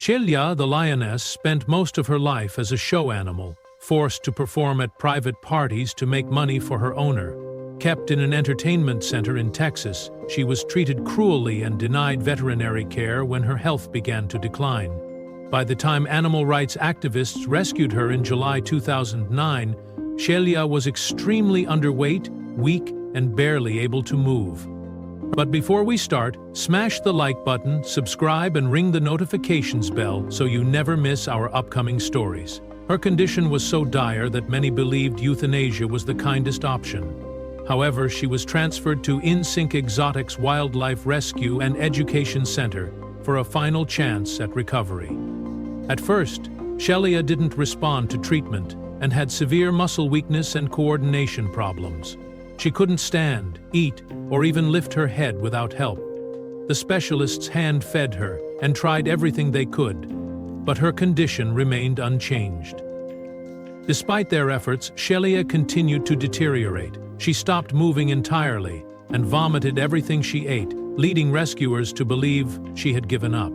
Shelia, the lioness, spent most of her life as a show animal, forced to perform at private parties to make money for her owner. Kept in an entertainment center in Texas, she was treated cruelly and denied veterinary care when her health began to decline. By the time animal rights activists rescued her in July 2009, Shelia was extremely underweight, weak, and barely able to move. But before we start, smash the like button, subscribe, and ring the notifications bell so you never miss our upcoming stories. Her condition was so dire that many believed euthanasia was the kindest option. However, she was transferred to InSync Exotics Wildlife Rescue and Education Center for a final chance at recovery. At first, Shelia didn't respond to treatment and had severe muscle weakness and coordination problems. She couldn't stand, eat, or even lift her head without help. The specialists hand-fed her and tried everything they could, but her condition remained unchanged. Despite their efforts, Shelia continued to deteriorate. She stopped moving entirely and vomited everything she ate, leading rescuers to believe she had given up.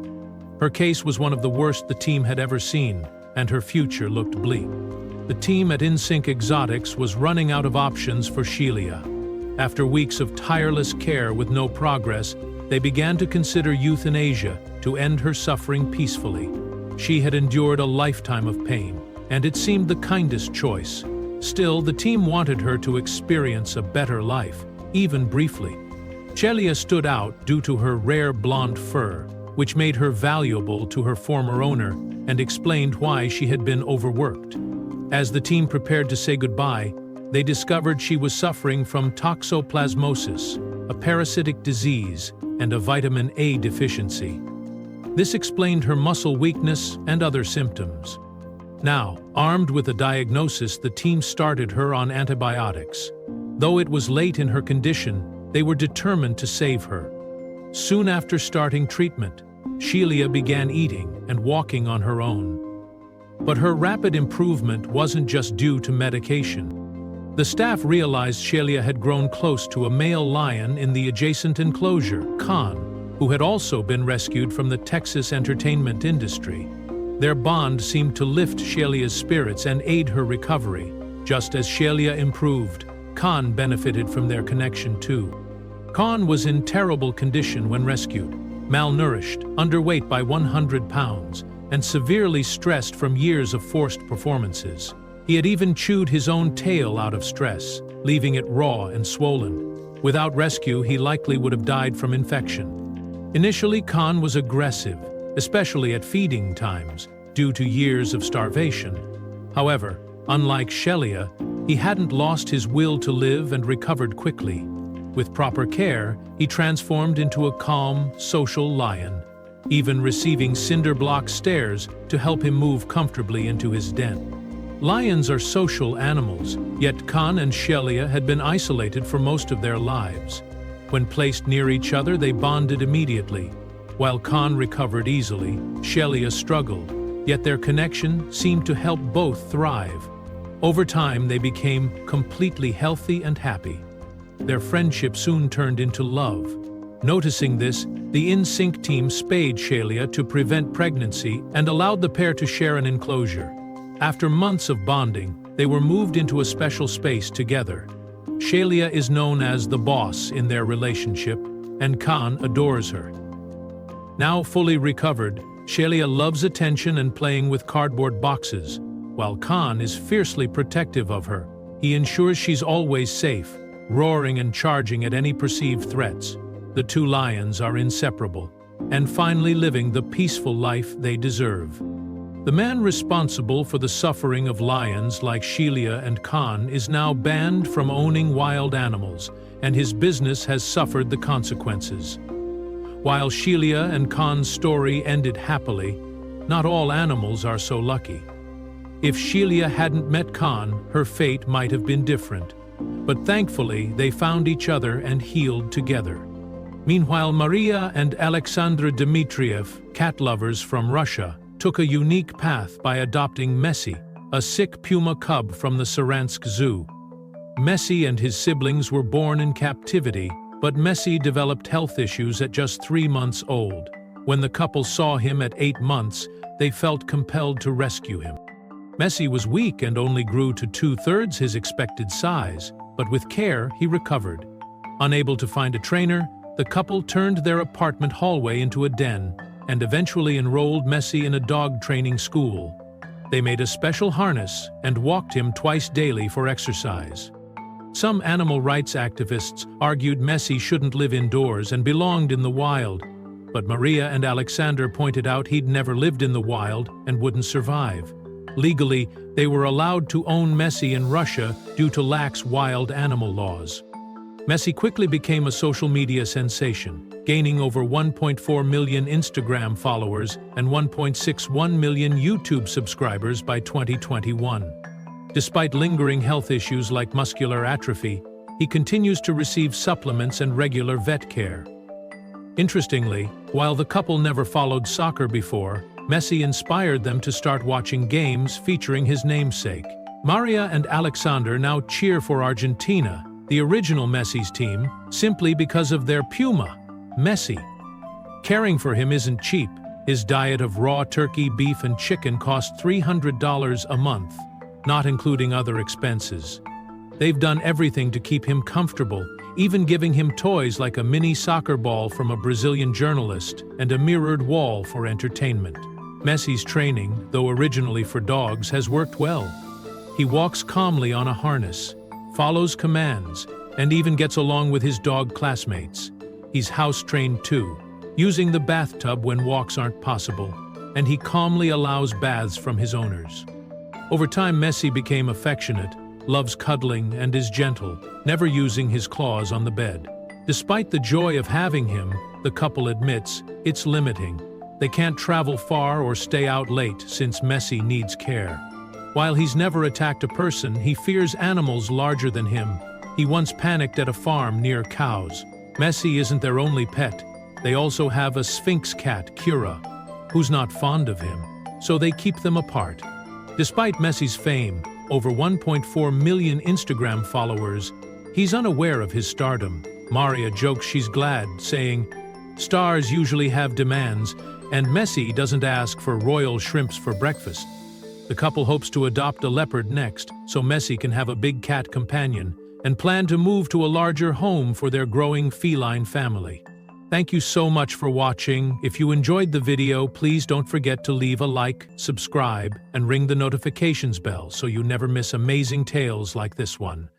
Her case was one of the worst the team had ever seen, and her future looked bleak. The team at InSync Exotics was running out of options for Shelia. After weeks of tireless care with no progress, they began to consider euthanasia to end her suffering peacefully. She had endured a lifetime of pain, and it seemed the kindest choice. Still, the team wanted her to experience a better life, even briefly. Shelia stood out due to her rare blonde fur, which made her valuable to her former owner and explained why she had been overworked. As the team prepared to say goodbye, they discovered she was suffering from toxoplasmosis, a parasitic disease, and a vitamin A deficiency. This explained her muscle weakness and other symptoms. Now, armed with a diagnosis, the team started her on antibiotics. Though it was late in her condition, they were determined to save her. Soon after starting treatment, Shelia began eating and walking on her own. But her rapid improvement wasn't just due to medication. The staff realized Shelia had grown close to a male lion in the adjacent enclosure, Khan, who had also been rescued from the Texas entertainment industry. Their bond seemed to lift Shelia's spirits and aid her recovery. Just as Shelia improved, Khan benefited from their connection too. Khan was in terrible condition when rescued, malnourished, underweight by 100 pounds, and severely stressed from years of forced performances. He had even chewed his own tail out of stress, leaving it raw and swollen. Without rescue, he likely would have died from infection. Initially, Khan was aggressive, especially at feeding times, due to years of starvation. However, unlike Shelia, he hadn't lost his will to live and recovered quickly. With proper care, he transformed into a calm, social lion, even receiving cinder block stairs to help him move comfortably into his den. Lions are social animals, yet Khan and Shelia had been isolated for most of their lives. When placed near each other, they bonded immediately. While Khan recovered easily, Shelia struggled, yet their connection seemed to help both thrive. Over time, they became completely healthy and happy. Their friendship soon turned into love. Noticing this, the InSync team spayed Shelia to prevent pregnancy and allowed the pair to share an enclosure. After months of bonding, they were moved into a special space together. Shelia is known as the boss in their relationship, and Khan adores her. Now fully recovered, Shelia loves attention and playing with cardboard boxes, while Khan is fiercely protective of her. He ensures she's always safe, roaring and charging at any perceived threats. The two lions are inseparable, and finally living the peaceful life they deserve. The man responsible for the suffering of lions like Shelia and Khan is now banned from owning wild animals, and his business has suffered the consequences. While Shelia and Khan's story ended happily, not all animals are so lucky. If Shelia hadn't met Khan, her fate might have been different. But thankfully, they found each other and healed together. Meanwhile, Maria and Alexandra Dmitriev, cat lovers from Russia, took a unique path by adopting Messi, a sick puma cub from the Saransk Zoo. Messi and his siblings were born in captivity, but Messi developed health issues at just 3 months old. When the couple saw him at 8 months, they felt compelled to rescue him. Messi was weak and only grew to 2/3 his expected size, but with care, he recovered. Unable to find a trainer, the couple turned their apartment hallway into a den and eventually enrolled Messi in a dog training school. They made a special harness and walked him twice daily for exercise. Some animal rights activists argued Messi shouldn't live indoors and belonged in the wild, but Maria and Alexander pointed out he'd never lived in the wild and wouldn't survive. Legally, they were allowed to own Messi in Russia due to lax wild animal laws. Messi quickly became a social media sensation, gaining over 1.4 million Instagram followers and 1.61 million YouTube subscribers by 2021. Despite lingering health issues like muscular atrophy, he continues to receive supplements and regular vet care. Interestingly, while the couple never followed soccer before, Messi inspired them to start watching games featuring his namesake. Maria and Alexander now cheer for Argentina, the original Messi's team, simply because of their puma, Messi. Caring for him isn't cheap. His diet of raw turkey, beef, and chicken costs $300 a month, not including other expenses. They've done everything to keep him comfortable, even giving him toys like a mini soccer ball from a Brazilian journalist and a mirrored wall for entertainment. Messi's training, though originally for dogs, has worked well. He walks calmly on a harness, follows commands, and even gets along with his dog classmates. He's house-trained too, using the bathtub when walks aren't possible, and he calmly allows baths from his owners. Over time, Messi became affectionate, loves cuddling, and is gentle, never using his claws on the bed. Despite the joy of having him, the couple admits it's limiting. They can't travel far or stay out late since Messi needs care. While he's never attacked a person, he fears animals larger than him. He once panicked at a farm near cows. Messi isn't their only pet. They also have a Sphinx cat, Kira, who's not fond of him, so they keep them apart. Despite Messi's fame, over 1.4 million Instagram followers, he's unaware of his stardom. Maria jokes she's glad, saying, "Stars usually have demands, and Messi doesn't ask for royal shrimps for breakfast." The couple hopes to adopt a leopard next, so Messi can have a big cat companion, and plan to move to a larger home for their growing feline family. Thank you so much for watching. If you enjoyed the video, please don't forget to leave a like, subscribe, and ring the notifications bell so you never miss amazing tales like this one.